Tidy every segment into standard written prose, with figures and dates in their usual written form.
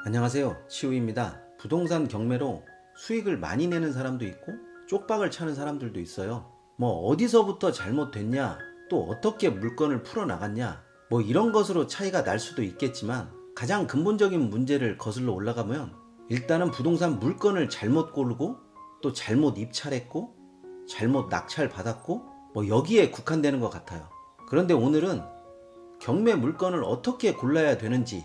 안녕하세요. 치우입니다. 부동산 경매로 수익을 많이 내는 사람도 있고 쪽박을 차는 사람들도 있어요. 뭐 어디서부터 잘못됐냐, 또 어떻게 물건을 풀어나갔냐, 뭐 이런 것으로 차이가 날 수도 있겠지만 가장 근본적인 문제를 거슬러 올라가면 일단은 부동산 물건을 잘못 고르고 또 잘못 입찰했고 잘못 낙찰 받았고 뭐 여기에 국한되는 것 같아요. 그런데 오늘은 경매 물건을 어떻게 골라야 되는지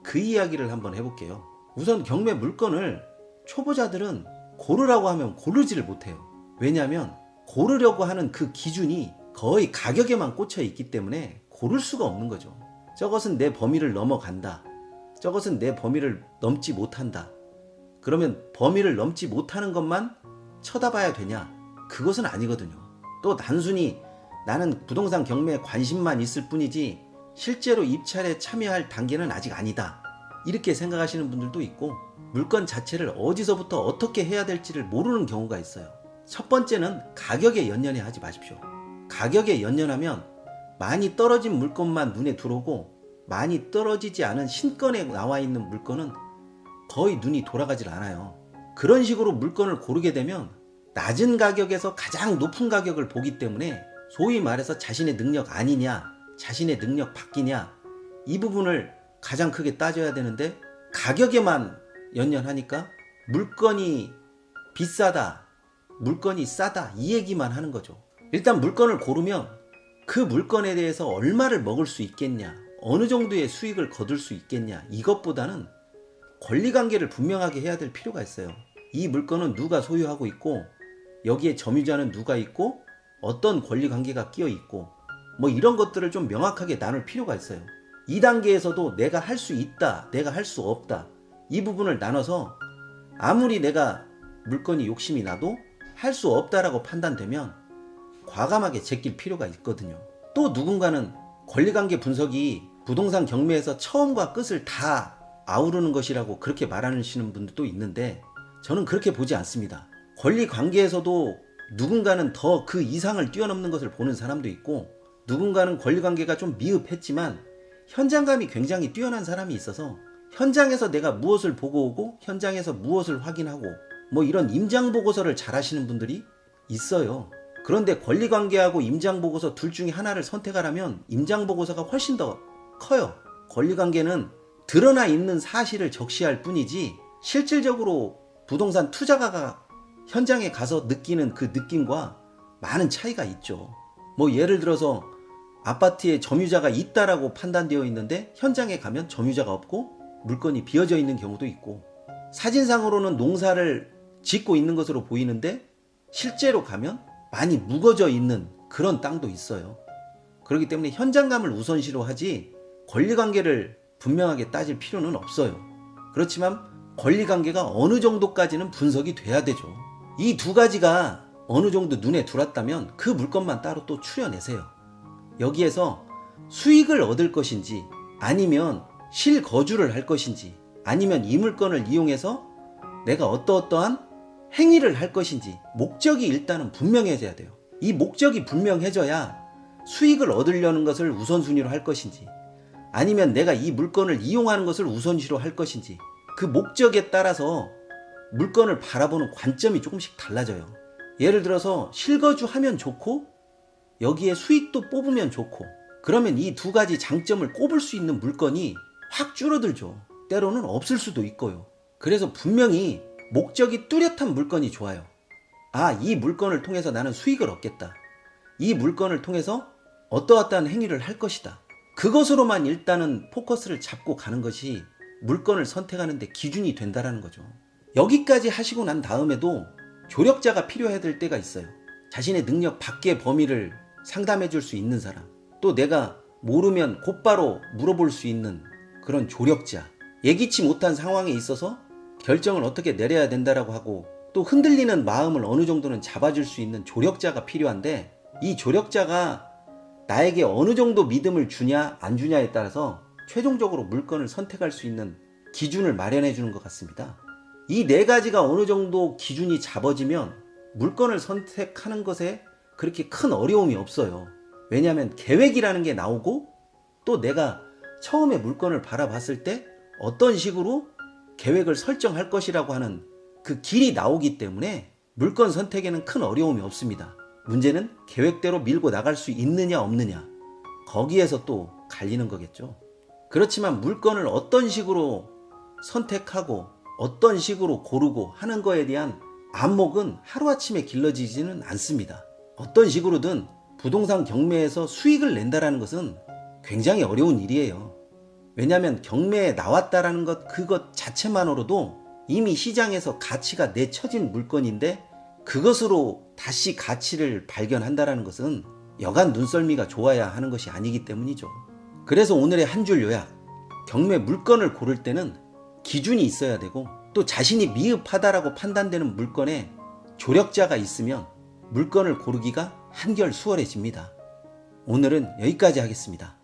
그 이야기를 한번 해볼게요. 우선 경매 물건을 초보자들은 고르라고 하면 고르지를 못해요. 왜냐하면 고르려고 하는 그 기준이 거의 가격에만 꽂혀 있기 때문에 고를 수가 없는 거죠. 저것은 내 범위를 넘어간다. 저것은 내 범위를 넘지 못한다. 그러면 범위를 넘지 못하는 것만 쳐다봐야 되냐? 그것은 아니거든요. 또 단순히 나는 부동산 경매에 관심만 있을 뿐이지 실제로 입찰에 참여할 단계는 아직 아니다. 이렇게 생각하시는 분들도 있고 물건 자체를 어디서부터 어떻게 해야 될지를 모르는 경우가 있어요. 첫 번째는 가격에 연연해 하지 마십시오. 가격에 연연하면 많이 떨어진 물건만 눈에 들어오고 많이 떨어지지 않은 신건에 나와 있는 물건은 거의 눈이 돌아가질 않아요. 그런 식으로 물건을 고르게 되면 낮은 가격에서 가장 높은 가격을 보기 때문에 소위 말해서 자신의 능력 아니냐, 자신의 능력 밖이냐, 이 부분을 가장 크게 따져야 되는데 가격에만 연연하니까 물건이 비싸다, 물건이 싸다 이 얘기만 하는 거죠. 일단 물건을 고르면 그 물건에 대해서 얼마를 먹을 수 있겠냐, 어느 정도의 수익을 거둘 수 있겠냐, 이것보다는 권리관계를 분명하게 해야 될 필요가 있어요. 이 물건은 누가 소유하고 있고 여기에 점유자는 누가 있고 어떤 권리관계가 끼어 있고 뭐 이런 것들을 좀 명확하게 나눌 필요가 있어요. 이 단계에서도 내가 할 수 있다, 내가 할 수 없다, 이 부분을 나눠서 아무리 내가 물건이 욕심이 나도 할 수 없다라고 판단되면 과감하게 제낄 필요가 있거든요. 또 누군가는 권리관계 분석이 부동산 경매에서 처음과 끝을 다 아우르는 것이라고 그렇게 말하시는 분들도 있는데 저는 그렇게 보지 않습니다. 권리관계에서도 누군가는 더 그 이상을 뛰어넘는 것을 보는 사람도 있고 누군가는 권리관계가 좀 미흡했지만 현장감이 굉장히 뛰어난 사람이 있어서 현장에서 내가 무엇을 보고 오고 현장에서 무엇을 확인하고 뭐 이런 임장보고서를 잘 하시는 분들이 있어요. 그런데 권리관계하고 임장보고서 둘 중에 하나를 선택하라면 임장보고서가 훨씬 더 커요. 권리관계는 드러나 있는 사실을 적시할 뿐이지 실질적으로 부동산 투자가가 현장에 가서 느끼는 그 느낌과 많은 차이가 있죠. 뭐 예를 들어서 아파트에 점유자가 있다라고 판단되어 있는데 현장에 가면 점유자가 없고 물건이 비어져 있는 경우도 있고 사진상으로는 농사를 짓고 있는 것으로 보이는데 실제로 가면 많이 묵어져 있는 그런 땅도 있어요. 그렇기 때문에 현장감을 우선시로 하지 권리관계를 분명하게 따질 필요는 없어요. 그렇지만 권리관계가 어느 정도까지는 분석이 돼야 되죠. 이 두 가지가 어느 정도 눈에 들어왔다면 그 물건만 따로 또 추려내세요. 여기에서 수익을 얻을 것인지 아니면 실거주를 할 것인지 아니면 이 물건을 이용해서 내가 어떠한 행위를 할 것인지 목적이 일단은 분명해져야 돼요. 이 목적이 분명해져야 수익을 얻으려는 것을 우선순위로 할 것인지 아니면 내가 이 물건을 이용하는 것을 우선시로 할 것인지 그 목적에 따라서 물건을 바라보는 관점이 조금씩 달라져요. 예를 들어서 실거주하면 좋고 여기에 수익도 뽑으면 좋고 그러면 이 두 가지 장점을 꼽을 수 있는 물건이 확 줄어들죠. 때로는 없을 수도 있고요. 그래서 분명히 목적이 뚜렷한 물건이 좋아요. 아, 이 물건을 통해서 나는 수익을 얻겠다. 이 물건을 통해서 어떠한 행위를 할 것이다. 그것으로만 일단은 포커스를 잡고 가는 것이 물건을 선택하는 데 기준이 된다라는 거죠. 여기까지 하시고 난 다음에도 조력자가 필요해야 될 때가 있어요. 자신의 능력 밖의 범위를 상담해 줄 수 있는 사람, 또 내가 모르면 곧바로 물어볼 수 있는 그런 조력자, 예기치 못한 상황에 있어서 결정을 어떻게 내려야 된다라고 하고 또 흔들리는 마음을 어느 정도는 잡아줄 수 있는 조력자가 필요한데 이 조력자가 나에게 어느 정도 믿음을 주냐 안 주냐에 따라서 최종적으로 물건을 선택할 수 있는 기준을 마련해 주는 것 같습니다. 이 네 가지가 어느 정도 기준이 잡아지면 물건을 선택하는 것에 그렇게 큰 어려움이 없어요. 왜냐하면 계획이라는 게 나오고 또 내가 처음에 물건을 바라봤을 때 어떤 식으로 계획을 설정할 것이라고 하는 그 길이 나오기 때문에 물건 선택에는 큰 어려움이 없습니다. 문제는 계획대로 밀고 나갈 수 있느냐 없느냐, 거기에서 또 갈리는 거겠죠. 그렇지만 물건을 어떤 식으로 선택하고 어떤 식으로 고르고 하는 거에 대한 안목은 하루아침에 길러지지는 않습니다. 어떤 식으로든 부동산 경매에서 수익을 낸다라는 것은 굉장히 어려운 일이에요. 왜냐하면 경매에 나왔다라는 그것 자체만으로도 이미 시장에서 가치가 내쳐진 물건인데, 그것으로 다시 가치를 발견한다라는 것은 여간 눈썰미가 좋아야 하는 것이 아니기 때문이죠. 그래서 오늘의 한 줄 요약, 경매 물건을 고를 때는 기준이 있어야 되고, 또 자신이 미흡하다라고 판단되는 물건에 조력자가 있으면 물건을 고르기가 한결 수월해집니다. 오늘은 여기까지 하겠습니다.